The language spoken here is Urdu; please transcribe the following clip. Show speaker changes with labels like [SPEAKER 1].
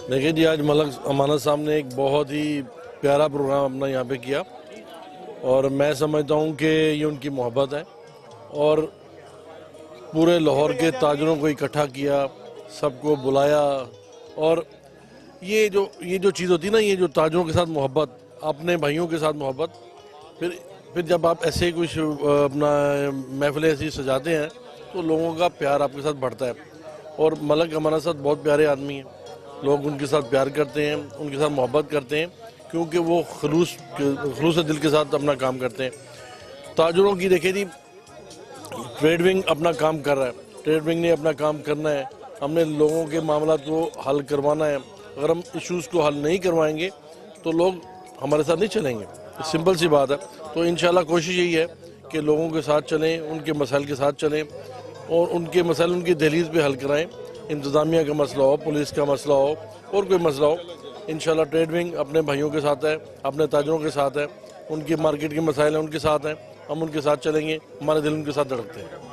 [SPEAKER 1] دیکھیے جی، آج ملک امانت صاحب نے ایک بہت ہی پیارا پروگرام اپنا یہاں پہ کیا، اور میں سمجھتا ہوں کہ یہ ان کی محبت ہے، اور پورے لاہور کے تاجروں کو اکٹھا کیا، سب کو بلایا، اور یہ جو چیز ہوتی ہے نا، یہ جو تاجروں کے ساتھ محبت، اپنے بھائیوں کے ساتھ محبت، پھر جب آپ ایسے کچھ اپنا محفلیں ایسی سجاتے ہیں تو لوگوں کا پیار آپ کے ساتھ بڑھتا ہے. اور ملک امانت صاحب بہت پیارے آدمی ہیں، لوگ ان کے ساتھ پیار کرتے ہیں، ان کے ساتھ محبت کرتے ہیں، کیونکہ وہ خلوص دل کے ساتھ اپنا کام کرتے ہیں. تاجروں کی دیکھیں جی، ٹریڈ ونگ اپنا کام کر رہا ہے، ٹریڈ ونگ نے اپنا کام کرنا ہے، ہم نے لوگوں کے معاملات کو حل کروانا ہے. اگر ہم ایشوز کو حل نہیں کروائیں گے تو لوگ ہمارے ساتھ نہیں چلیں گے، سمپل سی بات ہے. تو انشاءاللہ کوشش یہی ہے کہ لوگوں کے ساتھ چلیں، ان کے مسائل کے ساتھ چلیں، اور ان کے مسائل ان کی دہلیز پہ حل کرائیں. انتظامیہ کا مسئلہ ہو، پولیس کا مسئلہ ہو، اور کوئی مسئلہ ہو، انشاءاللہ ٹریڈ ونگ اپنے بھائیوں کے ساتھ ہے، اپنے تاجروں کے ساتھ ہے، ان کی مارکیٹ کے مسائل ہیں ان کے ساتھ ہیں، ہم ان کے ساتھ چلیں گے، ہمارے دل ان کے ساتھ دھڑکتے ہیں.